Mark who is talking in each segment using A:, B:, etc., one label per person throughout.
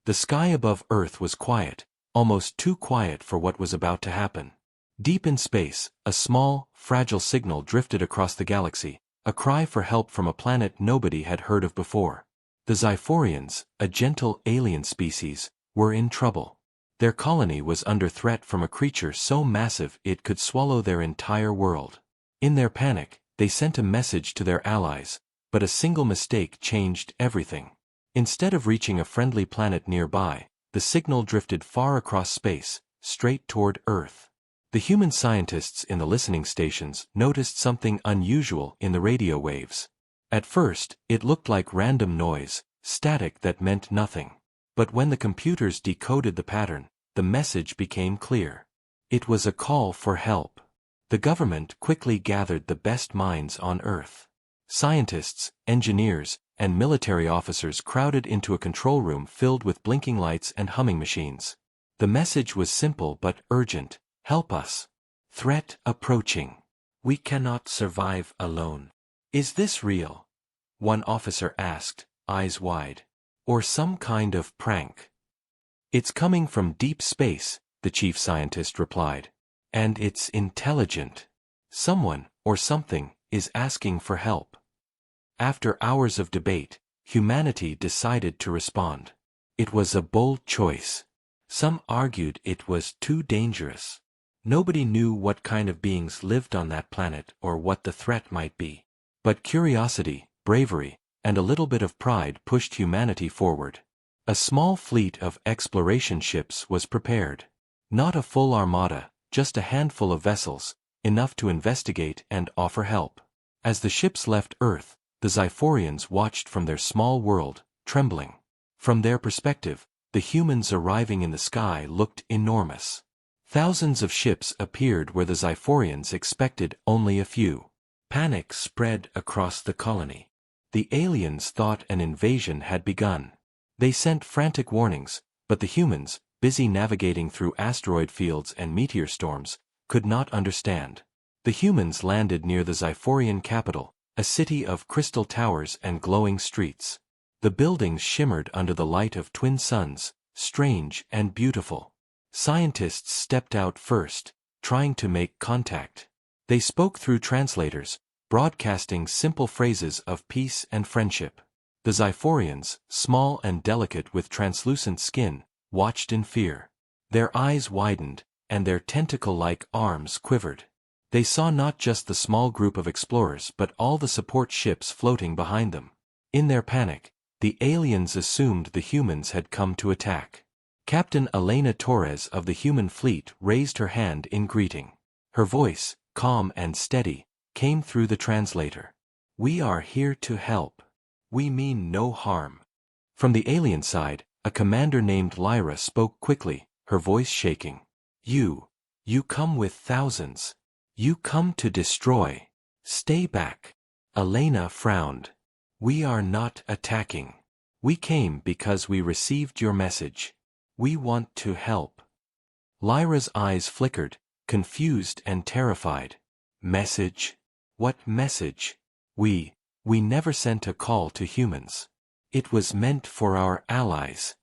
A: The sky above Earth was quiet, almost too quiet for what was about to happen. Deep in space, a small, fragile signal drifted across the galaxy, a cry for help from a planet nobody had heard of before. The Xiphorians, a gentle alien species, were in trouble. Their colony was under threat from a creature so massive it could swallow their entire world. In their panic, they sent a message to their allies, but a single mistake changed everything. Instead of reaching a friendly planet nearby, the signal drifted far across space, straight toward Earth. The human scientists in the listening stations noticed something unusual in the radio waves. At first, it looked like random noise, static that meant nothing. But when the computers decoded the pattern, the message became clear. It was a call for help. The government quickly gathered the best minds on Earth. Scientists, engineers, and military officers crowded into a control room filled with blinking lights and humming machines. The message was simple but urgent: help us. Threat approaching. We cannot survive alone. Is this real? One officer asked, eyes wide. Or some kind of prank? It's coming from deep space, the chief scientist replied. And it's intelligent. Someone, or something, is asking for help. After hours of debate, humanity decided to respond. It was a bold choice. Some argued it was too dangerous. Nobody knew what kind of beings lived on that planet or what the threat might be. But curiosity, bravery, and a little bit of pride pushed humanity forward. A small fleet of exploration ships was prepared. Not a full armada, just a handful of vessels, enough to investigate and offer help. As the ships left Earth, the Xiphorians watched from their small world, trembling. From their perspective, the humans arriving in the sky looked enormous. Thousands of ships appeared where the Xiphorians expected only a few. Panic spread across the colony. The aliens thought an invasion had begun. They sent frantic warnings, but the humans, busy navigating through asteroid fields and meteor storms, could not understand. The humans landed near the Xiphorian capital, a city of crystal towers and glowing streets. The buildings shimmered under the light of twin suns, strange and beautiful. Scientists stepped out first, trying to make contact. They spoke through translators, broadcasting simple phrases of peace and friendship. The Xiphorians, small and delicate with translucent skin, watched in fear. Their eyes widened, and their tentacle-like arms quivered. They saw not just the small group of explorers but all the support ships floating behind them. In their panic, the aliens assumed the humans had come to attack. Captain Elena Torres of the human fleet raised her hand in greeting. Her voice, calm and steady, came through the translator. "We are here to help. We mean no harm." From the alien side, a commander named Lyra spoke quickly, her voice shaking. You come with thousands. You come to destroy. Stay back." Elena frowned. "We are not attacking. We came because we received your message. We want to help." Lyra's eyes flickered, confused and terrified. "Message? What message? We never sent a call to humans. It was meant for our allies."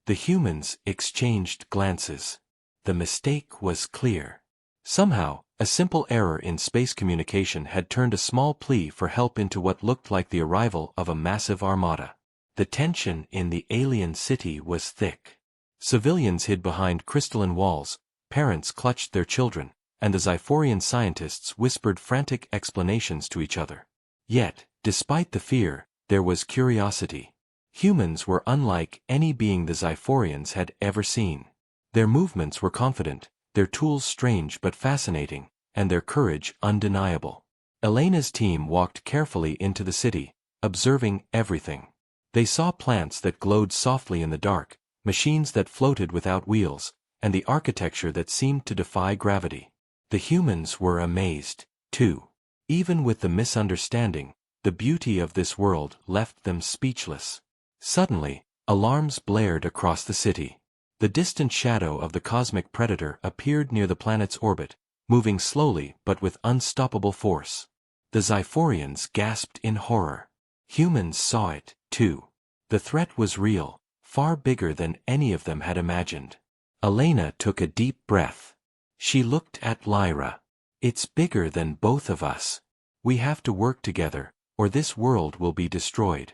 A: The humans exchanged glances. The mistake was clear. Somehow, a simple error in space communication had turned a small plea for help into what looked like the arrival of a massive armada. The tension in the alien city was thick. Civilians hid behind crystalline walls, parents clutched their children, and the Xiphorian scientists whispered frantic explanations to each other. Yet, despite the fear, there was curiosity. Humans were unlike any being the Xiphorians had ever seen. Their movements were confident, their tools strange but fascinating, and their courage undeniable. Elena's team walked carefully into the city, observing everything. They saw plants that glowed softly in the dark, machines that floated without wheels, and the architecture that seemed to defy gravity. The humans were amazed, too. Even with the misunderstanding, the beauty of this world left them speechless. Suddenly, alarms blared across the city. The distant shadow of the cosmic predator appeared near the planet's orbit, moving slowly but with unstoppable force. The Xiphorians gasped in horror. Humans saw it, too. The threat was real, far bigger than any of them had imagined. Elena took a deep breath. She looked at Lyra. It's bigger than both of us. We have to work together, or this world will be destroyed.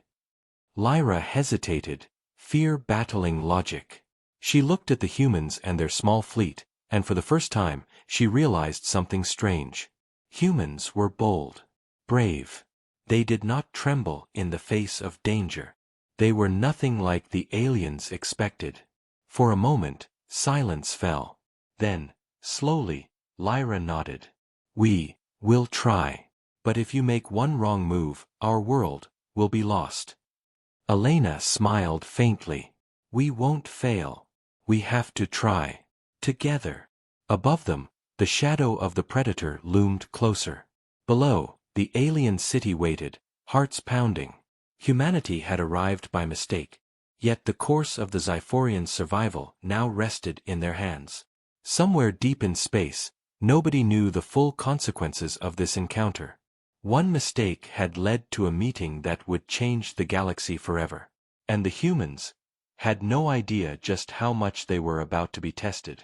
A: Lyra hesitated, fear battling logic. She looked at the humans and their small fleet, and for the first time, she realized something strange. Humans were bold, brave. They did not tremble in the face of danger. They were nothing like the aliens expected. For a moment, silence fell. Then, slowly, Lyra nodded. We will try. But if you make one wrong move, our world will be lost. Elena smiled faintly. We won't fail. We have to try. Together. Above them, the shadow of the Predator loomed closer. Below, the alien city waited, hearts pounding. Humanity had arrived by mistake, yet the course of the Xiphorians' survival now rested in their hands. Somewhere deep in space, nobody knew the full consequences of this encounter. One mistake had led to a meeting that would change the galaxy forever. And the humans had no idea just how much they were about to be tested.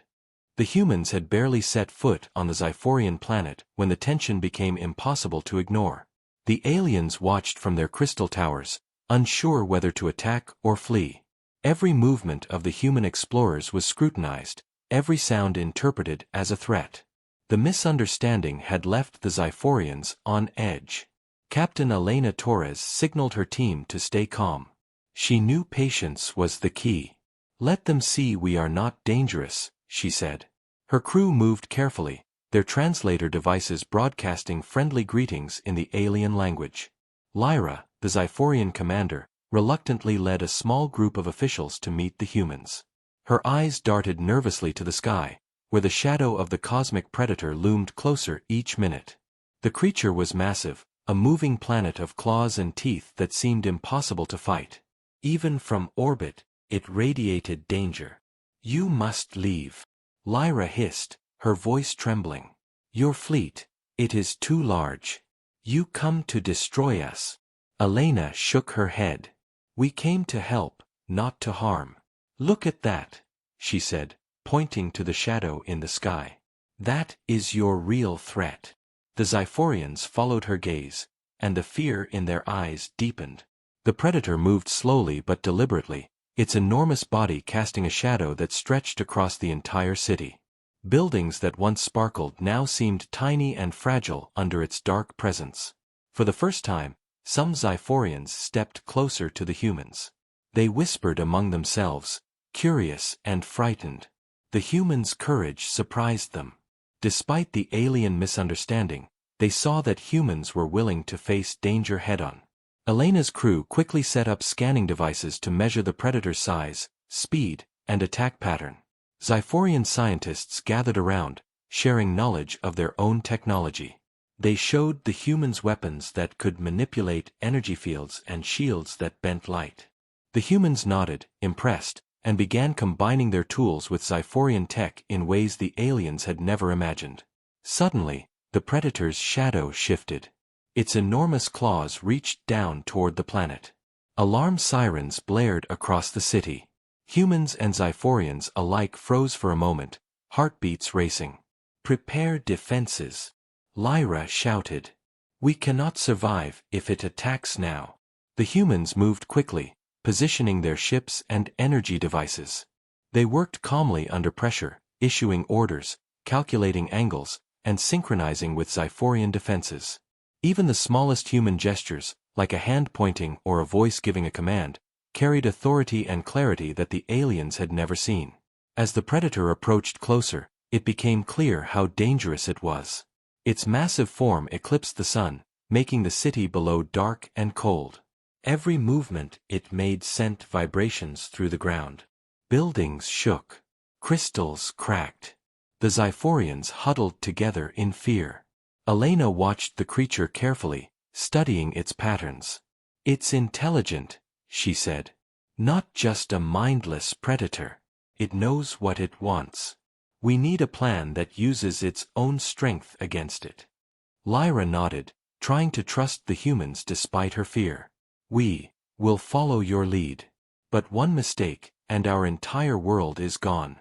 A: The humans had barely set foot on the Xiphorian planet when the tension became impossible to ignore. The aliens watched from their crystal towers, unsure whether to attack or flee. Every movement of the human explorers was scrutinized, every sound interpreted as a threat. The misunderstanding had left the Xiphorians on edge. Captain Elena Torres signaled her team to stay calm. She knew patience was the key. Let them see we are not dangerous, she said. Her crew moved carefully, their translator devices broadcasting friendly greetings in the alien language. Lyra, the Xiphorian commander, reluctantly led a small group of officials to meet the humans. Her eyes darted nervously to the sky, where the shadow of the cosmic predator loomed closer each minute. The creature was massive, a moving planet of claws and teeth that seemed impossible to fight. Even from orbit, it radiated danger. You must leave. Lyra hissed, her voice trembling. Your fleet, it is too large. You come to destroy us. Elena shook her head. We came to help, not to harm. Look at that, she said, pointing to the shadow in the sky. That is your real threat. The Xiphorians followed her gaze, and the fear in their eyes deepened. The predator moved slowly but deliberately, its enormous body casting a shadow that stretched across the entire city. Buildings that once sparkled now seemed tiny and fragile under its dark presence. For the first time, some Xiphorians stepped closer to the humans. They whispered among themselves, curious and frightened. The humans' courage surprised them. Despite the alien misunderstanding, they saw that humans were willing to face danger head-on. Elena's crew quickly set up scanning devices to measure the predator's size, speed, and attack pattern. Xiphorian scientists gathered around, sharing knowledge of their own technology. They showed the humans weapons that could manipulate energy fields and shields that bent light. The humans nodded, impressed, and began combining their tools with Xiphorian tech in ways the aliens had never imagined. Suddenly, the predator's shadow shifted. Its enormous claws reached down toward the planet. Alarm sirens blared across the city. Humans and Xiphorians alike froze for a moment, heartbeats racing. Prepare defenses, Lyra shouted. We cannot survive if it attacks now. The humans moved quickly, positioning their ships and energy devices. They worked calmly under pressure, issuing orders, calculating angles, and synchronizing with Xiphorian defenses. Even the smallest human gestures, like a hand pointing or a voice giving a command, carried authority and clarity that the aliens had never seen. As the predator approached closer, it became clear how dangerous it was. Its massive form eclipsed the sun, making the city below dark and cold. Every movement it made sent vibrations through the ground. Buildings shook. Crystals cracked. The Xiphorians huddled together in fear. Elena watched the creature carefully, studying its patterns. It's intelligent, she said. Not just a mindless predator. It knows what it wants. We need a plan that uses its own strength against it. Lyra nodded, trying to trust the humans despite her fear. We will follow your lead. But one mistake, and our entire world is gone.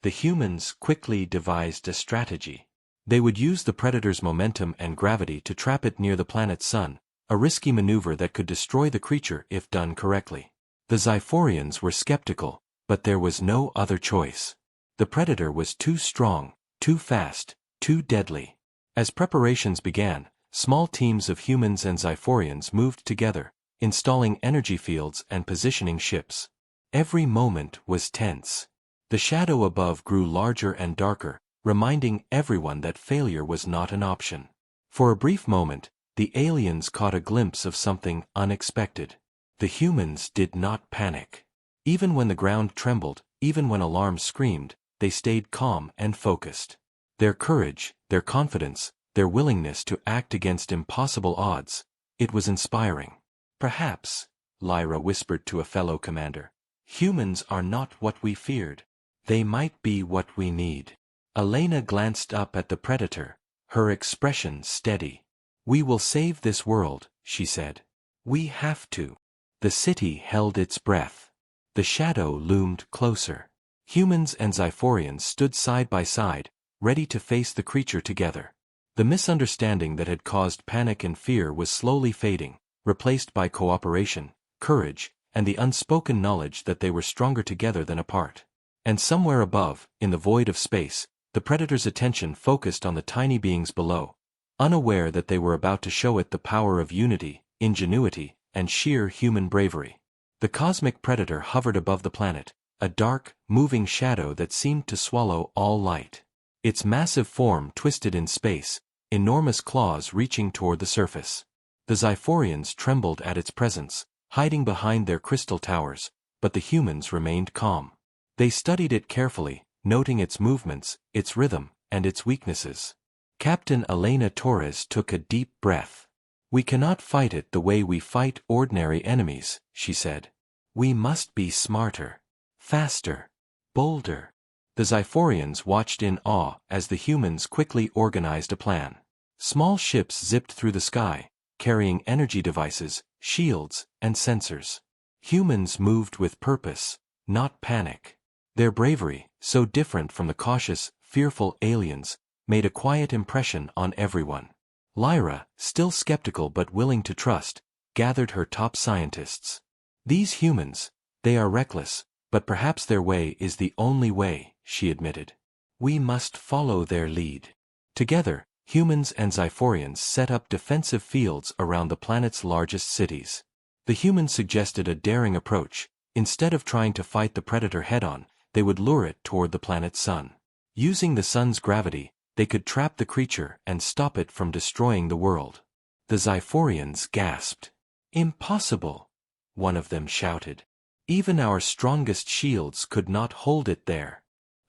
A: The humans quickly devised a strategy. They would use the predator's momentum and gravity to trap it near the planet's sun, a risky maneuver that could destroy the creature if done correctly. The Xiphorians were skeptical, but there was no other choice. The predator was too strong, too fast, too deadly. As preparations began, small teams of humans and Xiphorians moved together, installing energy fields and positioning ships. Every moment was tense. The shadow above grew larger and darker, reminding everyone that failure was not an option. For a brief moment, the aliens caught a glimpse of something unexpected. The humans did not panic. Even when the ground trembled, even when alarms screamed, they stayed calm and focused. Their courage, their confidence, their willingness to act against impossible odds, it was inspiring. Perhaps, Lyra whispered to a fellow commander, humans are not what we feared. They might be what we need. Elena glanced up at the predator, her expression steady. We will save this world, she said. We have to. The city held its breath. The shadow loomed closer. Humans and Xiphorians stood side by side, ready to face the creature together. The misunderstanding that had caused panic and fear was slowly fading, replaced by cooperation, courage, and the unspoken knowledge that they were stronger together than apart. And somewhere above, in the void of space, the predator's attention focused on the tiny beings below, unaware that they were about to show it the power of unity, ingenuity, and sheer human bravery. The cosmic predator hovered above the planet, a dark, moving shadow that seemed to swallow all light. Its massive form twisted in space, enormous claws reaching toward the surface. The Xiphorians trembled at its presence, hiding behind their crystal towers, but the humans remained calm. They studied it carefully, noting its movements, its rhythm, and its weaknesses. Captain Elena Torres took a deep breath. We cannot fight it the way we fight ordinary enemies, she said. We must be smarter, faster, bolder. The Xiphorians watched in awe as the humans quickly organized a plan. Small ships zipped through the sky, carrying energy devices, shields, and sensors. Humans moved with purpose, not panic. Their bravery, so different from the cautious, fearful aliens, made a quiet impression on everyone. Lyra, still skeptical but willing to trust, gathered her top scientists. These humans, they are reckless, but perhaps their way is the only way, she admitted. We must follow their lead. Together, humans and Xiphorians set up defensive fields around the planet's largest cities. The humans suggested a daring approach. Instead of trying to fight the predator head-on, they would lure it toward the planet's sun. Using the sun's gravity, they could trap the creature and stop it from destroying the world. The Xiphorians gasped. Impossible, one of them shouted. Even our strongest shields could not hold it there.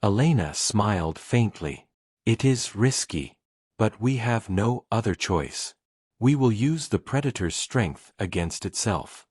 A: Elena smiled faintly. It is risky. But we have no other choice. We will use the predator's strength against itself.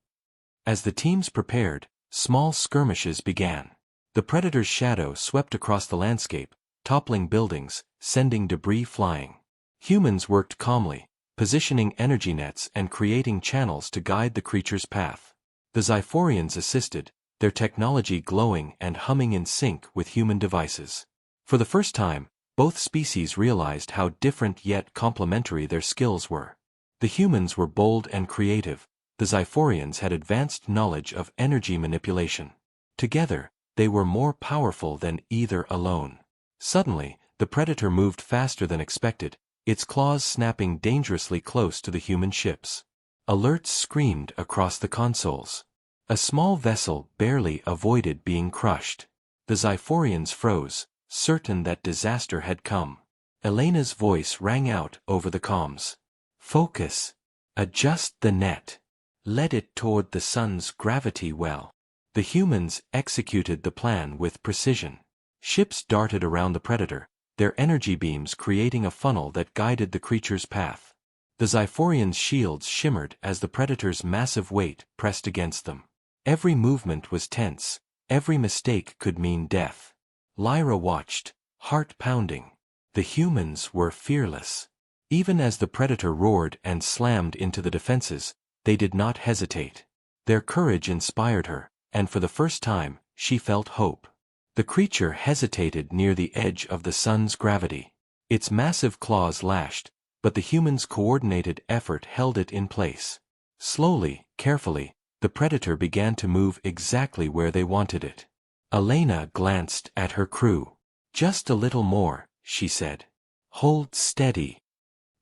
A: As the teams prepared, small skirmishes began. The predator's shadow swept across the landscape, toppling buildings, sending debris flying. Humans worked calmly, positioning energy nets and creating channels to guide the creature's path. The Xiphorians assisted, their technology glowing and humming in sync with human devices. For the first time, both species realized how different yet complementary their skills were. The humans were bold and creative, the Xiphorians had advanced knowledge of energy manipulation. Together, they were more powerful than either alone. Suddenly, the predator moved faster than expected, its claws snapping dangerously close to the human ships. Alerts screamed across the consoles. A small vessel barely avoided being crushed. The Xiphorians froze, certain that disaster had come. Elena's voice rang out over the comms. Focus. Adjust the net. Let it toward the sun's gravity well. The humans executed the plan with precision. Ships darted around the predator, their energy beams creating a funnel that guided the creature's path. The Xiphorians' shields shimmered as the predator's massive weight pressed against them. Every movement was tense, every mistake could mean death. Lyra watched, heart pounding. The humans were fearless. Even as the predator roared and slammed into the defenses, they did not hesitate. Their courage inspired her, and for the first time, she felt hope. The creature hesitated near the edge of the sun's gravity. Its massive claws lashed, but the human's coordinated effort held it in place. Slowly, carefully, the predator began to move exactly where they wanted it. Elena glanced at her crew. "Just a little more," she said. "Hold steady."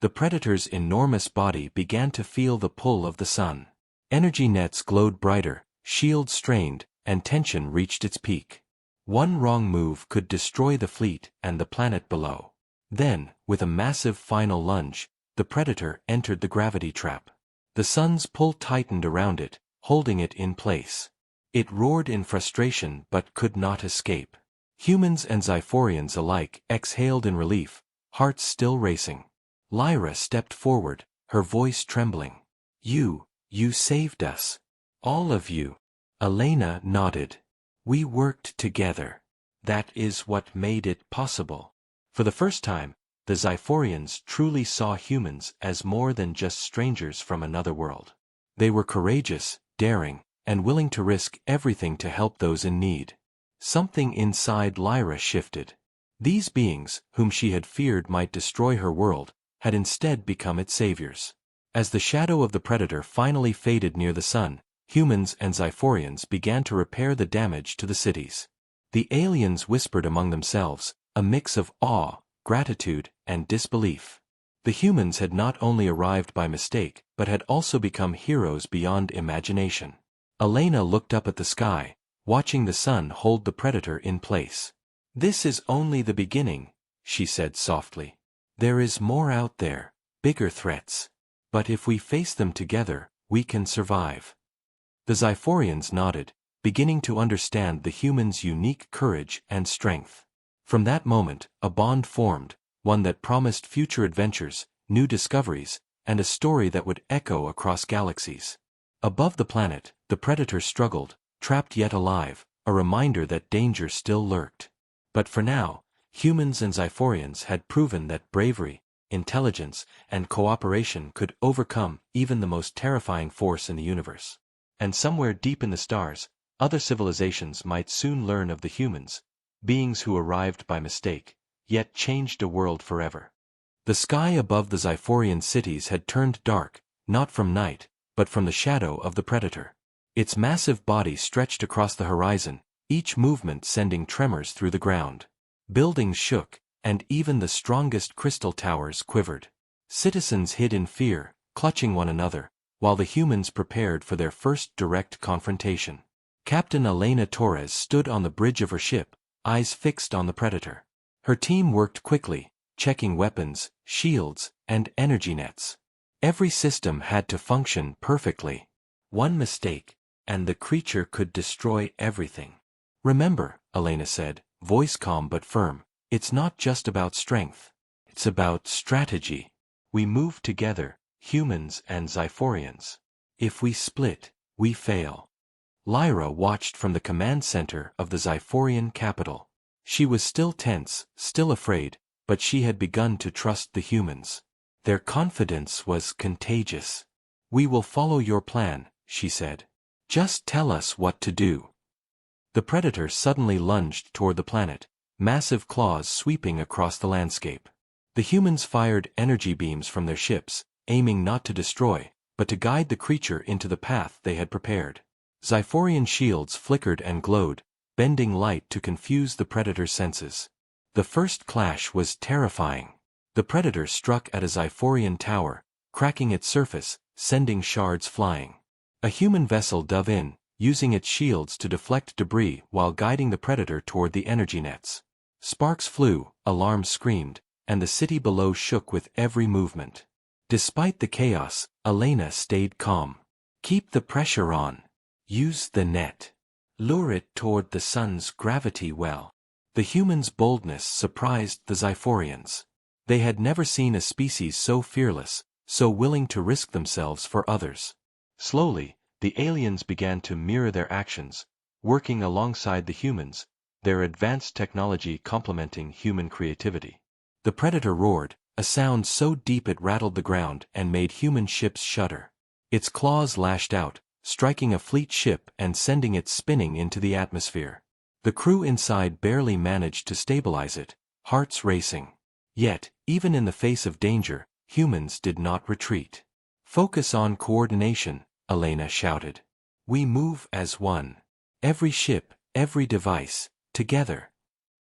A: The predator's enormous body began to feel the pull of the sun. Energy nets glowed brighter, shields strained, and tension reached its peak. One wrong move could destroy the fleet and the planet below. Then, with a massive final lunge, the predator entered the gravity trap. The sun's pull tightened around it, holding it in place. It roared in frustration but could not escape. Humans and Xiphorians alike exhaled in relief, hearts still racing. Lyra stepped forward, her voice trembling. You saved us. All of you." Elena nodded. "We worked together. That is what made it possible." For the first time, the Xiphorians truly saw humans as more than just strangers from another world. They were courageous, daring, and willing to risk everything to help those in need. Something inside Lyra shifted. These beings, whom she had feared might destroy her world, had instead become its saviors. As the shadow of the predator finally faded near the sun, humans and Xiphorians began to repair the damage to the cities. The aliens whispered among themselves, a mix of awe, gratitude, and disbelief. The humans had not only arrived by mistake, but had also become heroes beyond imagination. Elena looked up at the sky, watching the sun hold the predator in place. "This is only the beginning," she said softly. "There is more out there, bigger threats. But if we face them together, we can survive." The Xiphorians nodded, beginning to understand the humans' unique courage and strength. From that moment, a bond formed, one that promised future adventures, new discoveries, and a story that would echo across galaxies. Above the planet, the predator struggled, trapped yet alive, a reminder that danger still lurked. But for now, humans and Xiphorians had proven that bravery, intelligence, and cooperation could overcome even the most terrifying force in the universe. And somewhere deep in the stars, other civilizations might soon learn of the humans, beings who arrived by mistake, yet changed a world forever. The sky above the Xiphorian cities had turned dark, not from night, but from the shadow of the predator. Its massive body stretched across the horizon, each movement sending tremors through the ground. Buildings shook, and even the strongest crystal towers quivered. Citizens hid in fear, clutching one another, while the humans prepared for their first direct confrontation. Captain Elena Torres stood on the bridge of her ship, eyes fixed on the predator. Her team worked quickly, checking weapons, shields, and energy nets. Every system had to function perfectly. One mistake, and the creature could destroy everything. "Remember," Elena said, voice calm but firm, "it's not just about strength. It's about strategy. We move together, humans and Xiphorians. If we split, we fail." Lyra watched from the command center of the Xiphorian capital. She was still tense, still afraid, but she had begun to trust the humans. Their confidence was contagious. "We will follow your plan," she said. "Just tell us what to do." The predator suddenly lunged toward the planet, massive claws sweeping across the landscape. The humans fired energy beams from their ships, aiming not to destroy, but to guide the creature into the path they had prepared. Xiphorian shields flickered and glowed, bending light to confuse the predator's senses. The first clash was terrifying. The predator struck at a Xiphorian tower, cracking its surface, sending shards flying. A human vessel dove in, using its shields to deflect debris while guiding the predator toward the energy nets. Sparks flew, alarms screamed, and the city below shook with every movement. Despite the chaos, Elena stayed calm. "Keep the pressure on. Use the net. Lure it toward the sun's gravity well." The humans' boldness surprised the Xiphorians. They had never seen a species so fearless, so willing to risk themselves for others. Slowly, the aliens began to mirror their actions, working alongside the humans, their advanced technology complementing human creativity. The predator roared, a sound so deep it rattled the ground and made human ships shudder. Its claws lashed out, striking a fleet ship and sending it spinning into the atmosphere. The crew inside barely managed to stabilize it, hearts racing. Yet, even in the face of danger, humans did not retreat. "Focus on coordination," Elena shouted. "We move as one. Every ship, every device, together."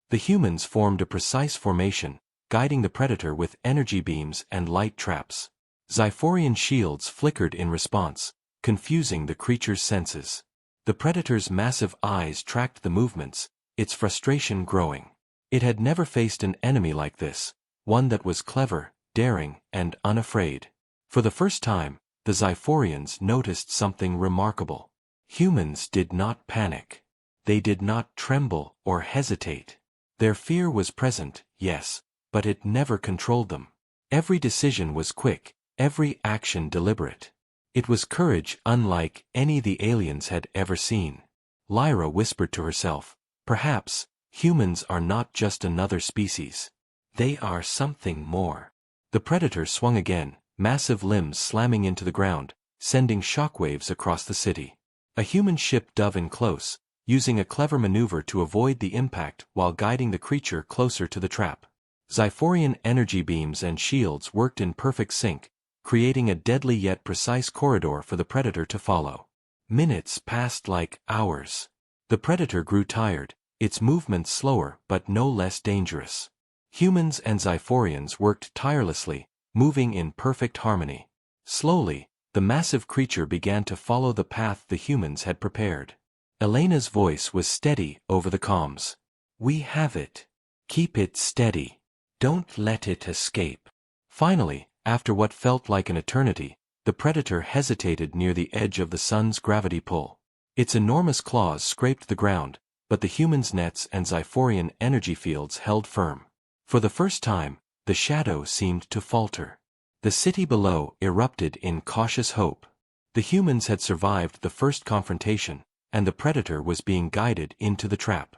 A: The humans formed a precise formation, guiding the predator with energy beams and light traps. Xiphorian shields flickered in response, confusing the creature's senses. The predator's massive eyes tracked the movements, its frustration growing. It had never faced an enemy like this, one that was clever, daring, and unafraid. For the first time, the Xiphorians noticed something remarkable. Humans did not panic. They did not tremble or hesitate. Their fear was present, yes, but it never controlled them. Every decision was quick, every action deliberate. It was courage unlike any the aliens had ever seen. Lyra whispered to herself, "Perhaps, humans are not just another species. They are something more." The predator swung again, massive limbs slamming into the ground, sending shockwaves across the city. A human ship dove in close, using a clever maneuver to avoid the impact while guiding the creature closer to the trap. Xiphorian energy beams and shields worked in perfect sync, creating a deadly yet precise corridor for the predator to follow. Minutes passed like hours. The predator grew tired, its movements slower but no less dangerous. Humans and Xiphorians worked tirelessly, moving in perfect harmony. Slowly, the massive creature began to follow the path the humans had prepared. Elena's voice was steady over the comms. "We have it. Keep it steady. Don't let it escape." Finally, after what felt like an eternity, the predator hesitated near the edge of the sun's gravity pull. Its enormous claws scraped the ground, but the humans' nets and Xiphorian energy fields held firm. For the first time, the shadow seemed to falter. The city below erupted in cautious hope. The humans had survived the first confrontation, and the predator was being guided into the trap.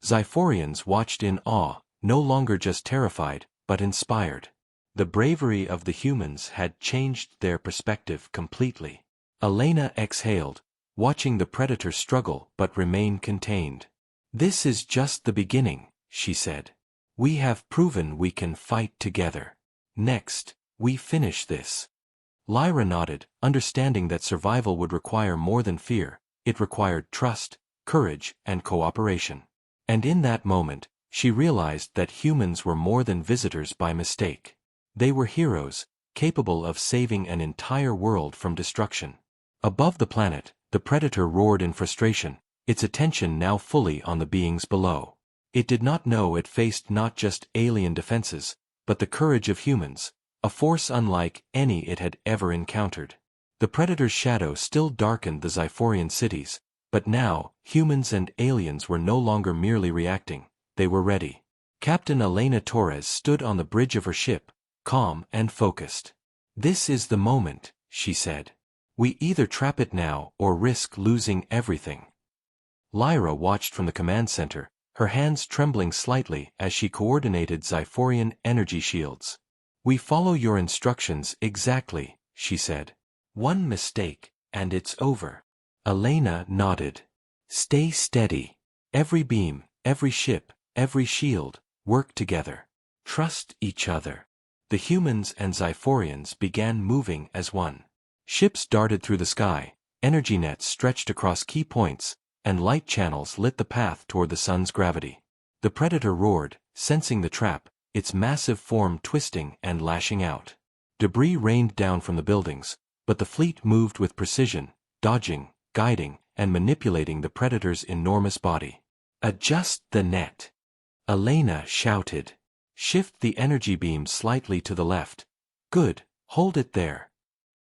A: Xiphorians watched in awe, no longer just terrified, but inspired. The bravery of the humans had changed their perspective completely. Elena exhaled, watching the predator struggle but remain contained. "This is just the beginning," she said. "We have proven we can fight together. Next, we finish this." Lyra nodded, understanding that survival would require more than fear. It required trust, courage, and cooperation. And in that moment, she realized that humans were more than visitors by mistake. They were heroes, capable of saving an entire world from destruction. Above the planet, the predator roared in frustration, its attention now fully on the beings below. It did not know it faced not just alien defenses, but the courage of humans, a force unlike any it had ever encountered. The predator's shadow still darkened the Xiphorian cities, but now, humans and aliens were no longer merely reacting, they were ready. Captain Elena Torres stood on the bridge of her ship, calm and focused. "This is the moment," she said. "We either trap it now or risk losing everything." Lyra watched from the command center, her hands trembling slightly as she coordinated Xiphorian energy shields. "We follow your instructions exactly," she said. "One mistake, and it's over." Elena nodded. "Stay steady. Every beam, every ship, every shield, work together. Trust each other." The humans and Xiphorians began moving as one. Ships darted through the sky, energy nets stretched across key points, and light channels lit the path toward the sun's gravity. The predator roared, sensing the trap, its massive form twisting and lashing out. Debris rained down from the buildings, but the fleet moved with precision, dodging, guiding, and manipulating the predator's enormous body. "Adjust the net," Elena shouted. "Shift the energy beam slightly to the left. Good, hold it there."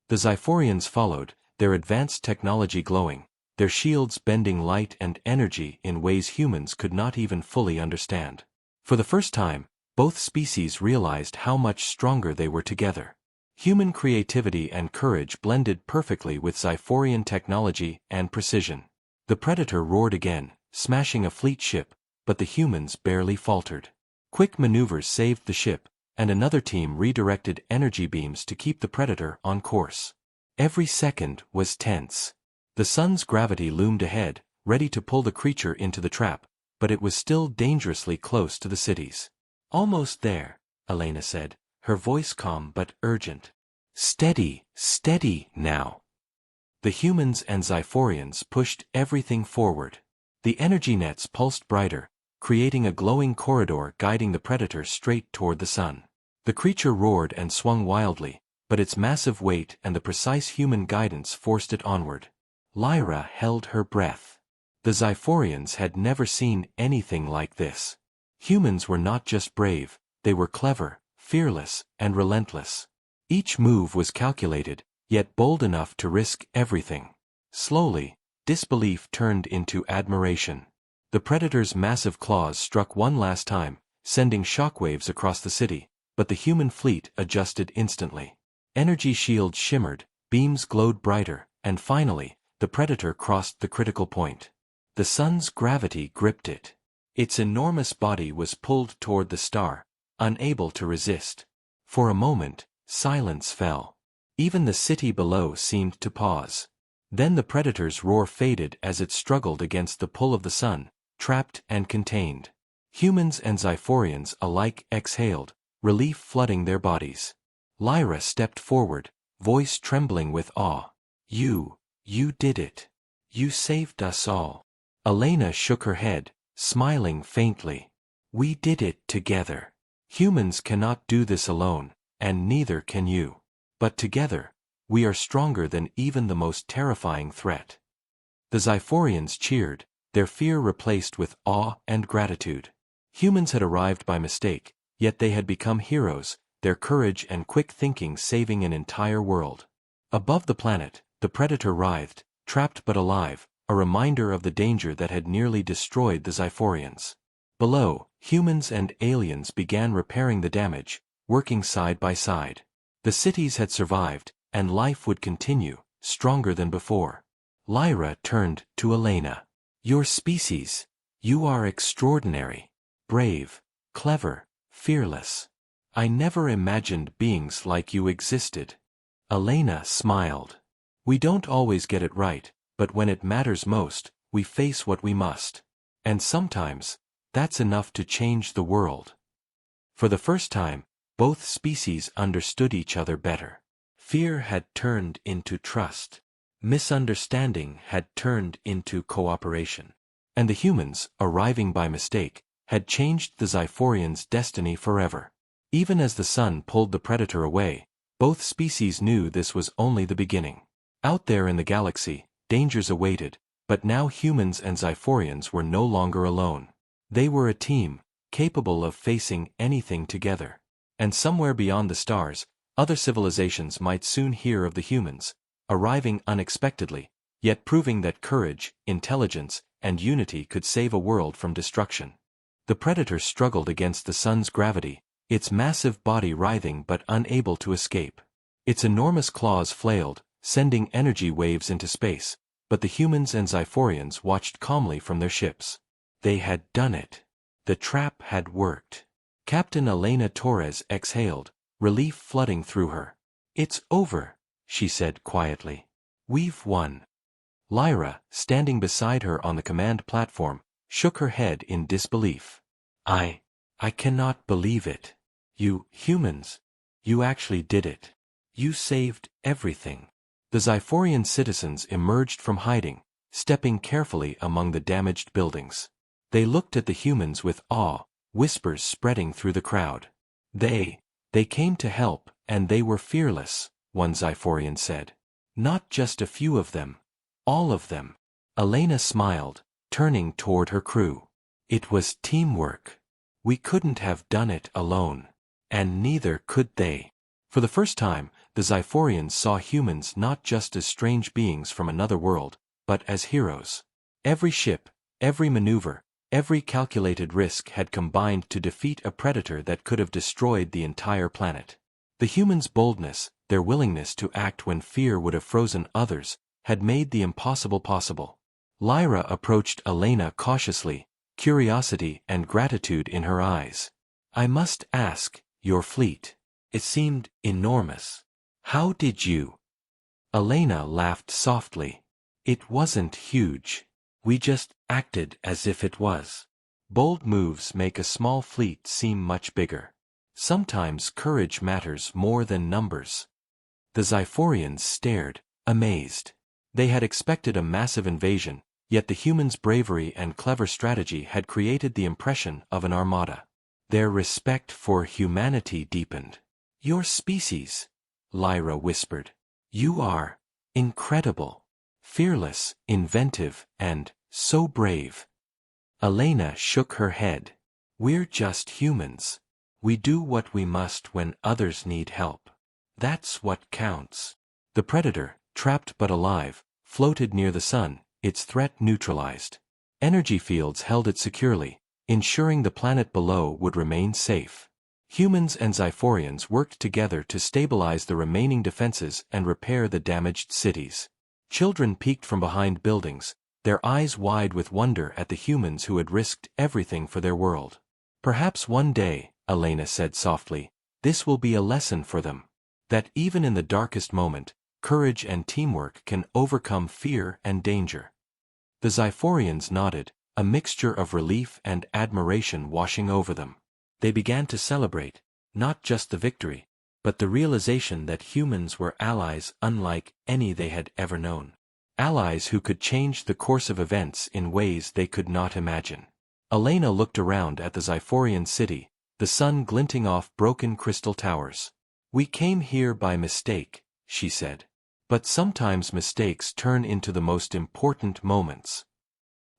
A: The Xiphorians followed, their advanced technology glowing, their shields bending light and energy in ways humans could not even fully understand. For the first time, both species realized how much stronger they were together. Human creativity and courage blended perfectly with Xiphorian technology and precision. The predator roared again, smashing a fleet ship, but the humans barely faltered. Quick maneuvers saved the ship, and another team redirected energy beams to keep the predator on course. Every second was tense. The sun's gravity loomed ahead, ready to pull the creature into the trap, but it was still dangerously close to the cities. "Almost there," Elena said, her voice calm but urgent. "Steady, steady, now." The humans and Xiphorians pushed everything forward. The energy nets pulsed brighter, creating a glowing corridor guiding the predator straight toward the sun. The creature roared and swung wildly, but its massive weight and the precise human guidance forced it onward. Lyra held her breath. The Xiphorians had never seen anything like this. Humans were not just brave, they were clever, fearless, and relentless. Each move was calculated, yet bold enough to risk everything. Slowly, disbelief turned into admiration. The predator's massive claws struck one last time, sending shockwaves across the city, but the human fleet adjusted instantly. Energy shields shimmered, beams glowed brighter, and finally, the predator crossed the critical point. The sun's gravity gripped it. Its enormous body was pulled toward the star, unable to resist. For a moment, silence fell. Even the city below seemed to pause. Then the predator's roar faded as it struggled against the pull of the sun, trapped and contained. Humans and Xiphorians alike exhaled, relief flooding their bodies. Lyra stepped forward, voice trembling with awe. You did it. You saved us all." Elena shook her head, smiling faintly. "We did it together. Humans cannot do this alone, and neither can you. But together, we are stronger than even the most terrifying threat." The Xiphorians cheered, their fear replaced with awe and gratitude. Humans had arrived by mistake, yet they had become heroes, their courage and quick thinking saving an entire world. Above the planet, the predator writhed, trapped but alive, a reminder of the danger that had nearly destroyed the Xiphorians. Below, humans and aliens began repairing the damage, working side by side. The cities had survived, and life would continue, stronger than before. Lyra turned to Elena. "Your species, you are extraordinary. Brave, clever, fearless. I never imagined beings like you existed." Elena smiled. "We don't always get it right, but when it matters most, we face what we must. And sometimes, that's enough to change the world." For the first time, both species understood each other better. Fear had turned into trust. Misunderstanding had turned into cooperation. And the humans, arriving by mistake, had changed the Xiphorians' destiny forever. Even as the sun pulled the predator away, both species knew this was only the beginning. Out there in the galaxy, dangers awaited, but now humans and Xiphorians were no longer alone. They were a team, capable of facing anything together. And somewhere beyond the stars, other civilizations might soon hear of the humans, arriving unexpectedly, yet proving that courage, intelligence, and unity could save a world from destruction. The predator struggled against the sun's gravity, its massive body writhing but unable to escape. Its enormous claws flailed, sending energy waves into space, but the humans and Xiphorians watched calmly from their ships. They had done it. The trap had worked. Captain Elena Torres exhaled, relief flooding through her. "It's over," she said quietly. "We've won." Lyra, standing beside her on the command platform, shook her head in disbelief. I cannot believe it. You, humans, you actually did it. You saved everything." The Xiphorian citizens emerged from hiding, stepping carefully among the damaged buildings. They looked at the humans with awe, whispers spreading through the crowd. They came to help, and they were fearless," one Xiphorian said. "Not just a few of them. All of them." Elena smiled, turning toward her crew. "It was teamwork. We couldn't have done it alone. And neither could they." For the first time, the Xiphorians saw humans not just as strange beings from another world, but as heroes. Every ship, every maneuver, every calculated risk had combined to defeat a predator that could have destroyed the entire planet. The humans' boldness, their willingness to act when fear would have frozen others, had made the impossible possible. Lyra approached Elena cautiously, curiosity and gratitude in her eyes. "I must ask, your fleet. It seemed enormous. How did you?" Elena laughed softly. It wasn't huge. We just acted as if it was. Bold moves make a small fleet seem much bigger. Sometimes courage matters more than numbers. The Xiphorians stared, amazed. They had expected a massive invasion, yet the humans' bravery and clever strategy had created the impression of an armada. Their respect for humanity deepened. "Your species," Lyra whispered. "You are incredible. Fearless, inventive, and so brave." Elena shook her head. "We're just humans. We do what we must when others need help. That's what counts." The Predator, trapped but alive, floated near the sun, its threat neutralized. Energy fields held it securely, ensuring the planet below would remain safe. Humans and Xiphorians worked together to stabilize the remaining defenses and repair the damaged cities. Children peeked from behind buildings, their eyes wide with wonder at the humans who had risked everything for their world. "Perhaps one day," Elena said softly, "this will be a lesson for them. That even in the darkest moment, courage and teamwork can overcome fear and danger." The Xiphorians nodded, a mixture of relief and admiration washing over them. They began to celebrate, not just the victory, but the realization that humans were allies unlike any they had ever known. Allies who could change the course of events in ways they could not imagine. Elena looked around at the Xiphorian city, the sun glinting off broken crystal towers. "We came here by mistake," she said. "But sometimes mistakes turn into the most important moments."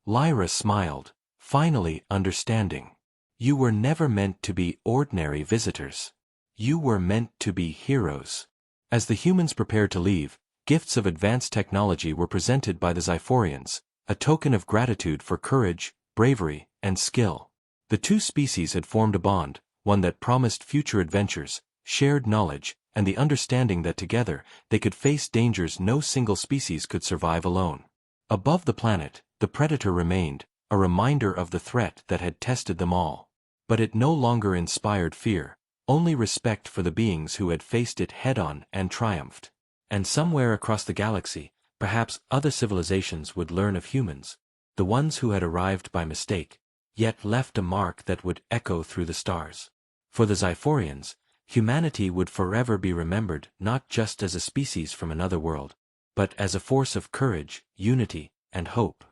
A: Lyra smiled, finally understanding. "You were never meant to be ordinary visitors. You were meant to be heroes." As the humans prepared to leave, gifts of advanced technology were presented by the Xiphorians, a token of gratitude for courage, bravery, and skill. The two species had formed a bond, one that promised future adventures, shared knowledge, and the understanding that together they could face dangers no single species could survive alone. Above the planet, the Predator remained, a reminder of the threat that had tested them all. But it no longer inspired fear, only respect for the beings who had faced it head-on and triumphed. And somewhere across the galaxy, perhaps other civilizations would learn of humans, the ones who had arrived by mistake, yet left a mark that would echo through the stars. For the Xiphorians, humanity would forever be remembered not just as a species from another world, but as a force of courage, unity, and hope.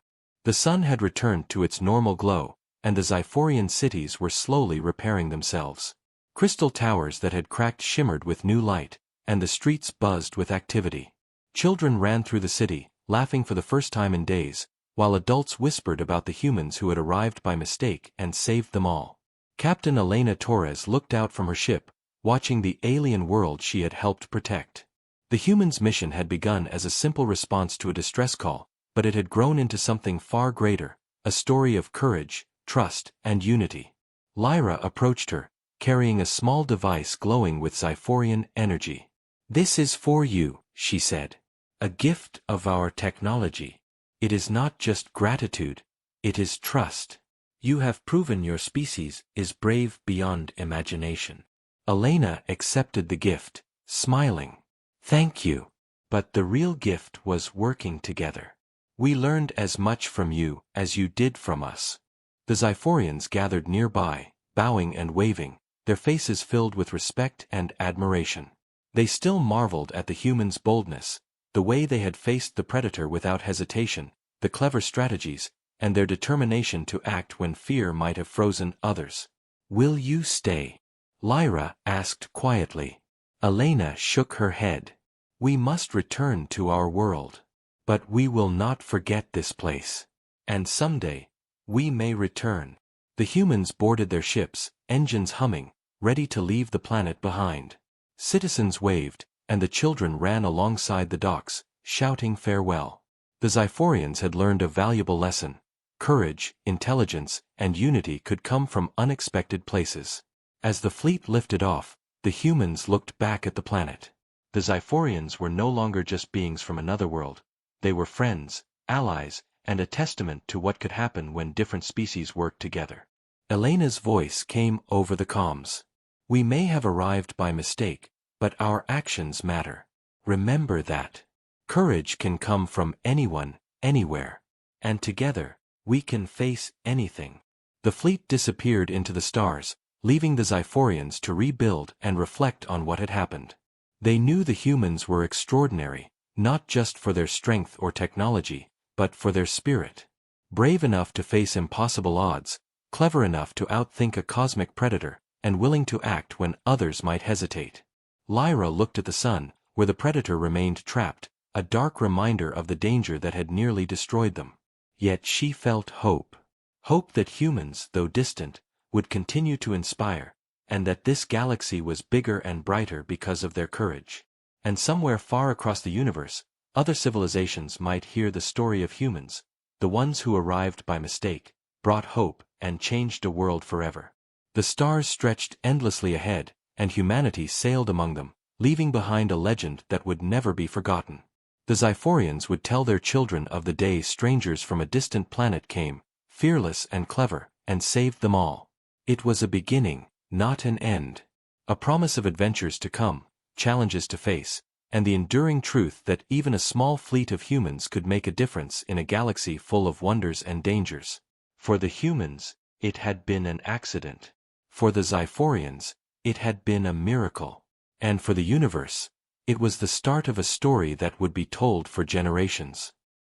A: The sun had returned to its normal glow, and the Xiphorian cities were slowly repairing themselves. Crystal towers that had cracked shimmered with new light, and the streets buzzed with activity. Children ran through the city, laughing for the first time in days, while adults whispered about the humans who had arrived by mistake and saved them all. Captain Elena Torres looked out from her ship, watching the alien world she had helped protect. The humans' mission had begun as a simple response to a distress call, but it had grown into something far greater, a story of courage, trust, and unity. Lyra approached her, carrying a small device glowing with Xiphorian energy. "This is for you," she said. "A gift of our technology. It is not just gratitude, it is trust. You have proven your species is brave beyond imagination." Elena accepted the gift, smiling. "Thank you. But the real gift was working together. We learned as much from you as you did from us." The Xiphorians gathered nearby, bowing and waving, their faces filled with respect and admiration. They still marveled at the humans' boldness, the way they had faced the Predator without hesitation, the clever strategies, and their determination to act when fear might have frozen others. "Will you stay?" Lyra asked quietly. Elena shook her head. "We must return to our world. But we will not forget this place. And someday, we may return." The humans boarded their ships, engines humming, ready to leave the planet behind. Citizens waved, and the children ran alongside the docks, shouting farewell. The Xiphorians had learned a valuable lesson. Courage, intelligence, and unity could come from unexpected places. As the fleet lifted off, the humans looked back at the planet. The Xiphorians were no longer just beings from another world. They were friends, allies, and a testament to what could happen when different species worked together. Elena's voice came over the comms. "We may have arrived by mistake, but our actions matter. Remember that. Courage can come from anyone, anywhere. And together, we can face anything. The fleet disappeared into the stars, leaving the Xiphorians to rebuild and reflect on what had happened. They knew the humans were extraordinary, not just for their strength or technology, but for their spirit. Brave enough to face impossible odds, clever enough to outthink a cosmic predator, and willing to act when others might hesitate. Lyra looked at the sun, where the predator remained trapped, a dark reminder of the danger that had nearly destroyed them. Yet she felt hope. Hope that humans, though distant, would continue to inspire, and that this galaxy was bigger and brighter because of their courage. And somewhere far across the universe, other civilizations might hear the story of humans, the ones who arrived by mistake, brought hope, and changed a world forever. The stars stretched endlessly ahead, and humanity sailed among them, leaving behind a legend that would never be forgotten. The Xiphorians would tell their children of the day strangers from a distant planet came, fearless and clever, and saved them all. It was a beginning, not an end. A promise of adventures to come, challenges to face, and the enduring truth that even a small fleet of humans could make a difference in a galaxy full of wonders and dangers. For the humans, it had been an accident. For the Xiphorians, it had been a miracle. And for the universe, it was the start of a story that would be told for generations.